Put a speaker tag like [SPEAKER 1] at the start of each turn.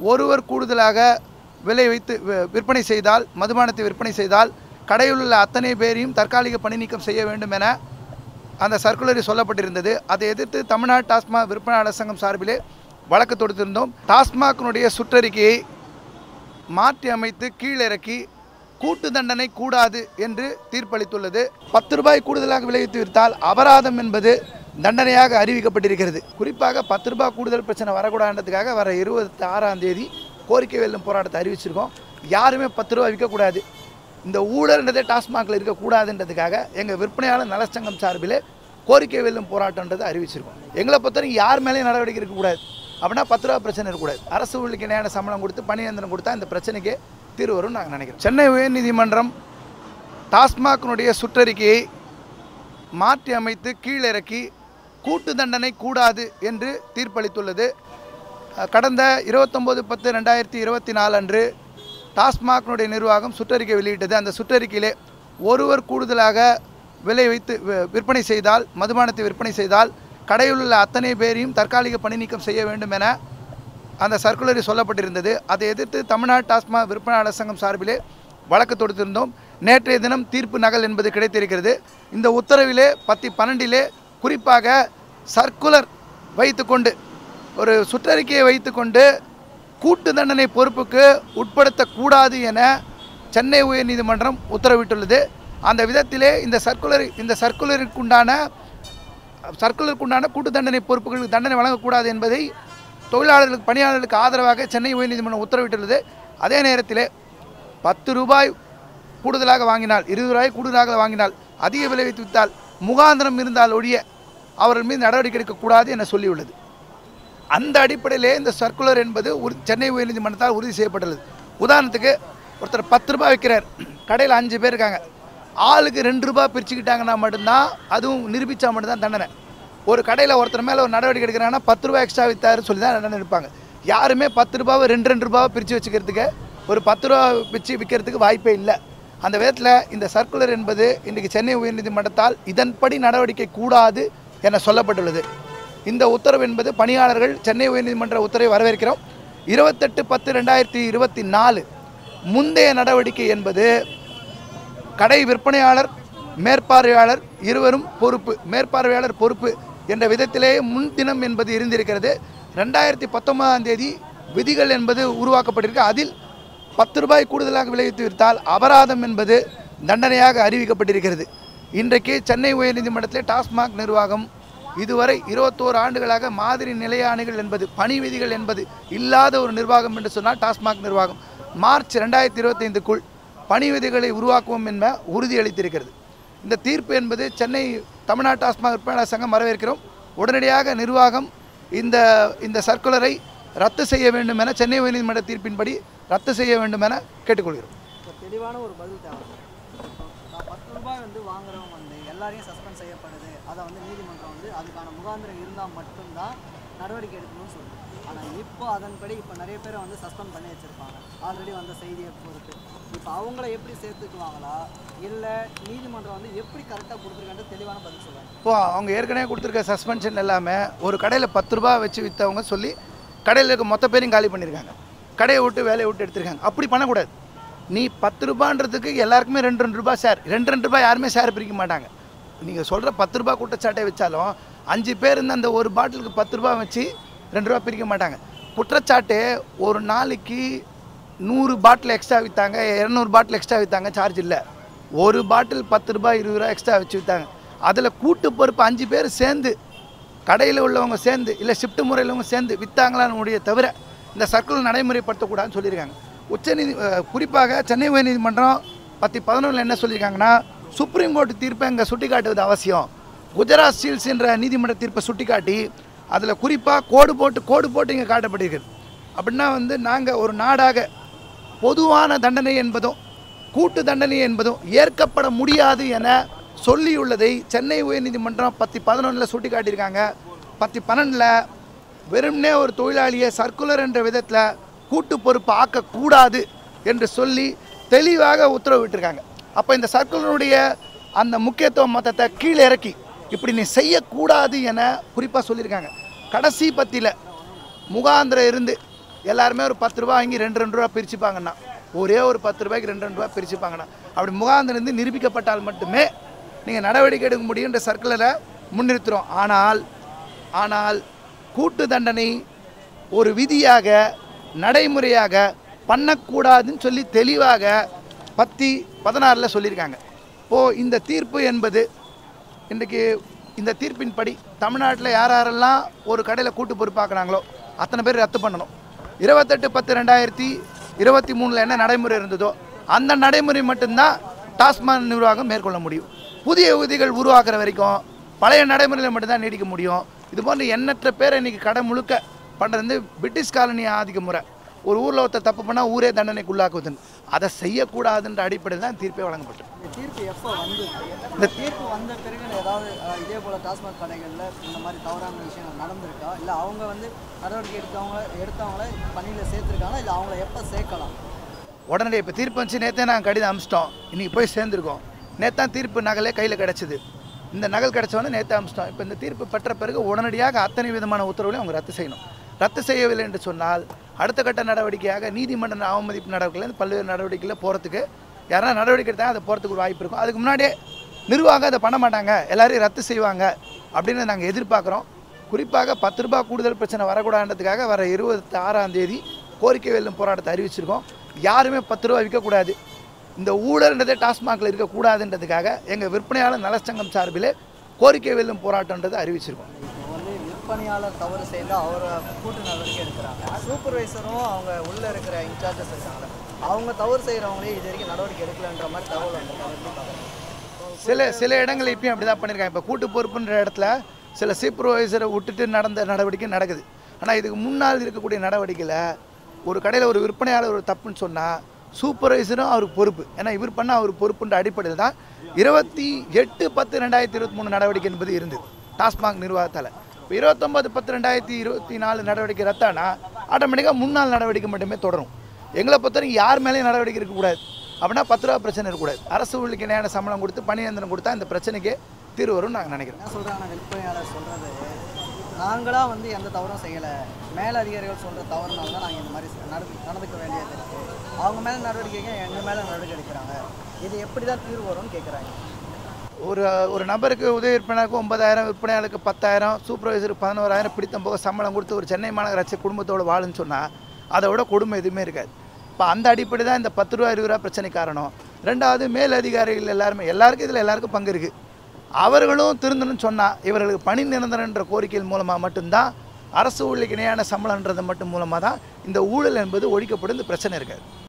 [SPEAKER 1] ஒருவர் கூடுதலாக விலை வைத்து விற்பனை செய்தால், மதுபானத்தை விற்பனை செய்தால் கடையில் உள்ள அத்தனை பேரையும் தற்காலிக பணி நீக்கம் செய்ய வேண்டும் என அந்த சர்க்குலரில் சொல்லப்பட்டிருந்தது. அதை எதிர்த்து தமிழ்நாடு டாஸ்மாக் விற்பனையாளர் சங்கம் சார்பிலே வழக்கு தொடுத்திருந்தோம். டாஸ்மாகினுடைய சுற்றறிக்கையை மாற்றி அமைத்து கீழிறக்கி கூட்டு தண்டனை கூடாது என்று தீர்ப்பளித்துள்ளது. 10 ரூபாய் கூடுதலாக விளைவித்து விற்றால் அபராதம் என்பது தண்டனையாக அறிவிக்கப்பட்டிருக்கிறது. குறிப்பாக 10 ரூபாய் கூடுதல் பிரச்சனை வரக்கூடாதுன்றதுக்காக வர 26ஆம் தேதி கோரிக்கை வெல்லும் போராட்டத்தை அறிவிச்சிருக்கோம். யாருமே 10 ரூபாய் விற்கக்கூடாது, இந்த ஊழல்ன்றதே டாஸ்மாகில் இருக்கக்கூடாதுன்றதுக்காக எங்கள் விற்பனையாளர் நலச்சங்கம் சார்பில் கோரிக்கை வெல்லும் போராட்டன்றதை அறிவிச்சிருக்கோம். எங்களை பொறுத்தவரைக்கும் யார் மேலேயும் நடவடிக்கை இருக்கக்கூடாது. அப்படின்னா 10 ரூபா பிரச்சனை இருக்கக்கூடாது. அரசு ஊழியருக்கு இணையான சம்பளம் கொடுத்து பணியந்திரம் கொடுத்தா இந்த பிரச்சனைக்கு தீர்வு வரும்னு நாங்கள் நினைக்கிறோம். சென்னை உயர்நீதிமன்றம் டாஸ்மாகினுடைய சுற்றறிக்கையை மாற்றி அமைத்து கீழிறக்கி கூட்டு தண்டனை கூடாது என்று தீர்ப்பளித்துள்ளது. கடந்த 29/10/2024 அன்று டாஸ்மாகினுடைய நிர்வாகம் சுற்றறிக்கை வெளியிட்டது. அந்த சுற்றறிக்கையிலே ஒருவர் கூடுதலாக விலை வைத்து விற்பனை செய்தால், மதுபானத்தை விற்பனை செய்தால் கடையில் உள்ள அத்தனை பேரையும் தற்காலிக பணி நீக்கம் செய்ய வேண்டும் என அந்த சர்க்குலரில் சொல்லப்பட்டிருந்தது. அதை எதிர்த்து தமிழ்நாடு டாஸ்மாக் விற்பனையாளர் சங்கம் சார்பிலே வழக்கு தொடுத்திருந்தோம். நேற்றைய தினம் தீர்ப்பு நகல் என்பது கிடைத்திருக்கிறது. இந்த உத்தரவிலே 10/12 குறிப்பாக சர்க்குலர் வைத்துக்கொண்டு, ஒரு சுற்றறிக்கையை வைத்துக்கொண்டு கூட்டு தண்டனை பொறுப்புக்கு உட்படுத்தக்கூடாது என சென்னை உயர்நீதிமன்றம் உத்தரவிட்டுள்ளது. அந்த விதத்திலே இந்த சர்க்குலருக்குண்டான கூட்டு தண்டனை பொறுப்புகளுக்கு தண்டனை வழங்கக்கூடாது என்பதை தொழிலாளர்களுக்கு, பணியாளர்களுக்கு ஆதரவாக சென்னை உயர்நீதிமன்றம் உத்தரவிட்டுள்ளது. அதே நேரத்தில் 10 ரூபாய் கூடுதலாக வாங்கினால், 20 ரூபாய் கூடுதலாக வாங்கினால், அதிக விலை வைத்து விற்றால், முகாந்திரம் இருந்தால் ஒழிய அவர்கள் மீது நடவடிக்கை எடுக்கக்கூடாது என சொல்லியுள்ளது. அந்த அடிப்படையிலே இந்த சர்க்குலர் என்பது சென்னை உயர்நீதிமன்றத்தால் உறுதி செய்யப்பட்டுள்ளது. உதாரணத்துக்கு ஒருத்தர் 10 ரூபாய் விற்கிறார், கடையில் 5 பேர் இருக்காங்க, ஆளுக்கு 2 ரூபாய் பிரிச்சுக்கிட்டாங்கன்னா மட்டும்தான், அதுவும் நிரூபித்தா மட்டும்தான் தண்டனை. ஒரு கடையில் ஒருத்தர் மேலே ஒரு நடவடிக்கை எடுக்கிறாங்கன்னா 10 ரூபாய் எக்ஸ்ட்ரா விற்றாருன்னு சொல்லி தான் தண்டனை எடுப்பாங்க. யாருமே 10 ரூபாவை 2 ரூபாவை பிரித்து வச்சுக்கிறதுக்கு, ஒரு 10 ரூபா பிரித்து விற்கிறதுக்கு வாய்ப்பே இல்லை. அந்த விதத்தில் இந்த சர்க்குலர் என்பது இன்றைக்கு சென்னை உயர்நீதிமன்றத்தால் இதன்படி நடவடிக்கை கூடாது என சொல்லப்பட்டுள்ளது. இந்த உத்தரவு என்பது பணியாளர்கள் சென்னை உயர்நீதிமன்ற உத்தரவை வரவேற்கிறோம். 28/10/2024 முந்தைய நடவடிக்கை என்பது கடை விற்பனையாளர், மேற்பார்வையாளர் இருவரும் பொறுப்பு, மேற்பார்வையாளர் பொறுப்பு என்ற விதத்திலே முன்தினம் என்பது இருந்திருக்கிறது. 2019ஆம் தேதி விதிகள் என்பது உருவாக்கப்பட்டிருக்கு. அதில் 10 ரூபாய் கூடுதலாக விளைவித்து விற்றால் அபராதம் என்பது தண்டனையாக அறிவிக்கப்பட்டிருக்கிறது. இன்றைக்கு சென்னை உயர்நீதிமன்றத்தில் டாஸ்மாக் நிர்வாகம் இதுவரை 21 ஆண்டுகளாக மாதிரி நிலையாணைகள் என்பது, பணி விதிகள் என்பது இல்லாத ஒரு நிர்வாகம் என்று சொன்னால் டாஸ்மாக் நிர்வாகம். மார்ச் 2025க்குள் பணி விதிகளை உருவாக்குவோம் என உறுதியளித்திருக்கிறது. இந்த தீர்ப்பு என்பது சென்னை தமிழ்நாடு டாஸ்மாக் விற்பனையாளர் சங்கம் வரவேற்கிறோம். உடனடியாக நிர்வாகம் இந்த சர்க்குலரை ரத்து செய்ய வேண்டும் என, சென்னை உயர்நீதிமன்ற தீர்ப்பின்படி ரத்து செய்ய வேண்டும் என கேட்டுக்கொள்கிறோம்.
[SPEAKER 2] தெளிவான ஒரு பதில் தேவை. 10 ரூபாய் வாங்குறவங்க எல்லாரையும் சஸ்பெண்ட் செய்யப்படுது. அதை நீதிமன்றம் அதுக்கான முகாந்திரம் இருந்தால் மட்டும்தான் நடவடிக்கை எடுக்கணும்னு சொல்லுது. ஆனால் இப்போ அதன்படி நிறைய பேரை சஸ்பெண்ட் பண்ணி வச்சுருப்பாங்க, ஆல்ரெடி வந்த செய்தியை பொறுத்து. இப்போ அவங்கள எப்படி சேர்த்துக்குவாங்களா, இல்லை நீதிமன்றம் எப்படி கரெக்டாக கொடுத்துருக்கான்னு தெளிவான பதில் சொல்லுவாங்க.
[SPEAKER 1] இப்போ அவங்க ஏற்கனவே கொடுத்துருக்க சஸ்பென்ஷன் எல்லாமே ஒரு கடையில் 10 ரூபா வச்சு விற்றவங்க சொல்லி கடையில் இருக்க மொத்த பேரையும் காலி பண்ணியிருக்காங்க, கடையை விட்டு வேலையை விட்டு எடுத்திருக்காங்க. அப்படி பண்ணக்கூடாது. நீ 10 ரூபான்றதுக்கு எல்லாருக்குமே 2 ரூபாய் ஷேர், 2 ரூபாய் யாருமே ஷேர் பிரிக்க மாட்டாங்க. நீங்கள் சொல்கிற 10 ரூபாய் குற்றச்சாட்டை வச்சாலும் 5 பேர் இருந்து அந்த ஒரு பாட்டிலுக்கு 10 ரூபாய் வச்சு 2 ரூபா பிரிக்க மாட்டாங்க. குற்றச்சாட்டு ஒரு நாளைக்கு 100 பாட்டில் எக்ஸ்ட்ரா விற்றாங்க, 200 பாட்டில் எக்ஸ்ட்ரா விற்றாங்க, சார்ஜ் இல்லை. ஒரு பாட்டில் 10 ரூபாய் 20 ரூபா எக்ஸ்ட்ரா வச்சு விற்றாங்க. அதில் கூட்டு பொறுப்பு 5 பேர் சேர்ந்து, கடையில் உள்ளவங்க சேர்ந்து, இல்லை ஷிஃப்ட் முறையிலவங்க சேர்ந்து விற்றாங்களான்னு முடிய தவிர இந்த சர்க்குலர் நடைமுறைப்படுத்தக்கூடாதுன்னு சொல்லியிருக்காங்க. குறிப்பாக சென்னை உயர்நீதிமன்றம் 10/11 என்ன சொல்லியிருக்காங்கன்னா, சுப்ரீம் கோர்ட்டு தீர்ப்பை இங்கே சுட்டி காட்டுவது அவசியம். குஜராத் ஸ்டீல்ஸ் என்ற நீதிமன்ற தீர்ப்பை சுட்டி காட்டி அதில் குறிப்பாக கோடு போட்டு இங்கே காட்டப்பட்டிருக்கிறது. அப்படின்னா நாங்கள் ஒரு நாடாக பொதுவான தண்டனை என்பதும் கூட்டு தண்டனை என்பதும் ஏற்கப்பட முடியாது என சொல்லியுள்ளதை சென்னை உயர்நீதிமன்றம் 10/11 சுட்டி காட்டியிருக்காங்க. 10/12 வெறும்னே ஒரு தொழிலாளியை சர்க்குலர் என்ற விதத்தில் கூட்டு பொறுப்பு ஆக்கக்கூடாது என்று சொல்லி தெளிவாக உத்தரவிட்டிருக்காங்க. அப்போ இந்த சர்க்குலருடைய அந்த முக்கியத்துவம் மொத்தத்தை கீழே இறக்கி இப்படி நீ செய்யக்கூடாது என குறிப்பாக சொல்லியிருக்காங்க. கடைசி பத்தியில் முகாந்திரம் இருந்து எல்லாருமே ஒரு 10 ரூபா வாங்கி 2 ரூபா பிரிச்சுப்பாங்கன்னா, ஒரே ஒரு 10 ரூபாய்க்கு 2 ரூபா பிரிச்சுப்பாங்கன்னா, அப்படி முகாந்திலிருந்து நிரூபிக்கப்பட்டால் மட்டுமே நீங்கள் நடவடிக்கை எடுக்க முடியுன்ற சர்க்குலரை முன்னிறுத்துகிறோம். ஆனால் கூட்டு தண்டனை ஒரு விதியாக நடைமுறையாக பண்ணக்கூடாதுன்னு சொல்லி தெளிவாக 10/16 சொல்லியிருக்காங்க. இப்போது இந்த தீர்ப்பு என்பது இன்றைக்கு இந்த தீர்ப்பின்படி தமிழ்நாட்டில் யாரெல்லாம் ஒரு கடையில் கூட்டு பொறுப்பாக்குறாங்களோ அத்தனை பேர் ரத்து பண்ணணும். 28/10/2023 என்ன நடைமுறை இருந்ததோ அந்த நடைமுறை மட்டும்தான் டாஸ்மாக் நிர்வாகம் மேற்கொள்ள முடியும். புதிய விதிகள் உருவாக்குற வரைக்கும் பழைய நடைமுறையில் மட்டும்தான் நீடிக்க முடியும். இது போன்ற எண்ணற்ற பேரை இன்றைக்கி கடை முழுக்க பண்ணுறது பிரிட்டிஷ் காலனி ஆதிக்க முறை. ஒரு ஊரில் ஒருத்தர் தப்பு பண்ணால் ஊரே தண்டனைக்கு உள்ளாக்குவதுன்னு அதை செய்யக்கூடாதுன்ற அடிப்படையில் தான் தீர்ப்பே வழங்கப்பட்டது.
[SPEAKER 2] இந்த தீர்ப்பு எப்போ வந்து இந்த தீர்ப்பு வந்த பிறகு ஏதாவது இதே போல் டாஸ்மாக் கடைகளில் இந்த மாதிரி தவறான விஷயம் நடந்திருக்கா, இல்லை அவங்க வந்து நடவடிக்கை எடுத்தவங்கள பணியில் சேர்த்துருக்காங்க, இல்லை அவங்கள எப்போ சேர்க்கலாம்?
[SPEAKER 1] உடனே இப்போ தீர்ப்பு வந்துச்சு, நேற்றே நாங்கள் கடிதம் அமிச்சிட்டோம், இன்றைக்கி போய் சேர்ந்துருக்கோம். நேற்று தீர்ப்பு நகலே கையில் கிடச்சிது. இந்த நகல் கிடச்சோன்னே நேற்று அமிச்சிட்டோம். இப்போ இந்த தீர்ப்பு பெற்ற பிறகு உடனடியாக அத்தனை விதமான உத்தரவுகளையும் அவங்க ரத்து செய்யணும். ரத்து செய்யவில்லை என்று சொன்னால் அடுத்த கட்ட நடவடிக்கையாக நீதிமன்ற அவமதிப்பு நடவடிக்கையில் பல்வேறு நடவடிக்கையில் போகிறதுக்கு யாராவது நடவடிக்கை எடுத்தாங்க, அதை போகிறதுக்கு ஒரு வாய்ப்பு இருக்கும். அதுக்கு முன்னாடியே நிர்வாகம் அதை பண்ண மாட்டாங்க, எல்லாரையும் ரத்து செய்வாங்க அப்படின்னு நாங்கள் எதிர்பார்க்குறோம். குறிப்பாக 10 ரூபா கூடுதல் பிரச்சனை வரக்கூடாதுன்றதுக்காக வர 26ஆம் தேதி கோரிக்கை வெல்லும் போராட்டத்தை அறிவிச்சிருக்கோம். யாருமே 10 ரூபா விற்கக்கூடாது, இந்த ஊழல்ன்றதே டாஸ்மாகில் இருக்கக்கூடாதுன்றதுக்காக எங்கள் விற்பனையாளர் நலச்சங்கம் சார்பில் கோரிக்கை வெல்லும் போராட்டன்றதை அறிவிச்சிருக்கோம்.
[SPEAKER 2] விற்பனையாளர் தவறு செய்தால் அவரை கூட்டு நடவடிக்கை எடுக்கிறாங்க. சூப்பர்வைசரும் அவங்க உள்ளே இருக்கிற இன்சார்ஜஸ் இருக்காங்க, அவங்க தவறு செய்கிறவங்களே இது வரைக்கும் நடவடிக்கை எடுக்கலன்ற மாதிரி தகவல் வந்துருக்காங்க.
[SPEAKER 1] சில இடங்கள் இப்பயும் அப்படி தான் பண்ணியிருக்காங்க. இப்போ கூட்டு பொறுப்புன்ற இடத்துல சில சூப்பர்வைசரை விட்டுட்டு நடந்த நடவடிக்கை நடக்குது. ஆனால் இதுக்கு முன்னால் இருக்கக்கூடிய நடவடிக்கையில் ஒரு கடையில் ஒரு விற்பனையாளர் ஒரு தப்புன்னு சொன்னால் சூப்பர்வைசரும் அவருக்கு பொறுப்பு. ஏன்னா இவர் பண்ணால் அவர் பொறுப்புன்ற அடிப்படையில் தான் 28/10/2023 நடவடிக்கை என்பது இருந்தது டாஸ்மாக் நிர்வாகத்தால். இப்போ 29/10/2024 நடவடிக்கை ரத்தானா ஆட்டோமேட்டிக்காக முன்னாள் நடவடிக்கை மட்டுமே தொடரும். எங்களை பொறுத்தவரைக்கும் யார் மேலேயும் நடவடிக்கை இருக்கக்கூடாது. அப்படின்னா 10 ரூபா பிரச்சனை இருக்கக்கூடாது. அரசு ஊழியருக்கு இணையான சம்பளம் கொடுத்து பணியந்திரம் கொடுத்தா இந்த பிரச்சனைக்கு தீர்வு வரும்னு நாங்கள் நினைக்கிறோம்.
[SPEAKER 2] என்ன சொல்கிறாங்க விற்பனையாளர் சொல்கிறது, நாங்களாக வந்து எந்த தவறும் செய்யலை, மேல் அதிகாரிகள் சொல்கிற தவறுனால தான் நாங்கள் இந்த மாதிரி நடந்துக்க வேண்டியது இருக்குது, அவங்க மேலே நடவடிக்கைங்க எங்கள் மேலே நடவடிக்கை எடுக்கிறாங்க, இது எப்படி தான் தீர்வு வரும்னு கேட்குறாங்க.
[SPEAKER 1] ஒரு நபருக்கு உதவி விற்பனைக்கு 9,000, விற்பனையாளருக்கு 10,000, சூப்பர்வைசருக்கு 11,000 பிடித்தம் போக சம்பளம் கொடுத்து ஒரு சென்னை மாநகராட்சி குடும்பத்தோடு வாழுன்னு சொன்னால் அதை விட கொடுமை எதுவுமே இருக்காது. இப்போ அந்த அடிப்படை தான் இந்த 10 ரூபா 20 ரூபா பிரச்சனை காரணம். ரெண்டாவது மேல் அதிகாரிகள் எல்லாருக்கும் இதில் எல்லாருக்கும் பங்கு இருக்குது. அவர்களும் திருந்தணும்னு சொன்னால் இவர்களுக்கு பணி நிரந்தரன்ற கோரிக்கையின் மூலமாக மட்டும்தான் அரசு ஊழியருக்கு இணையான சம்பளம்ன்றது மட்டும் மூலமாக தான் இந்த ஊழல் என்பது ஒழிக்கப்படும். இந்த பிரச்சனை இருக்காது.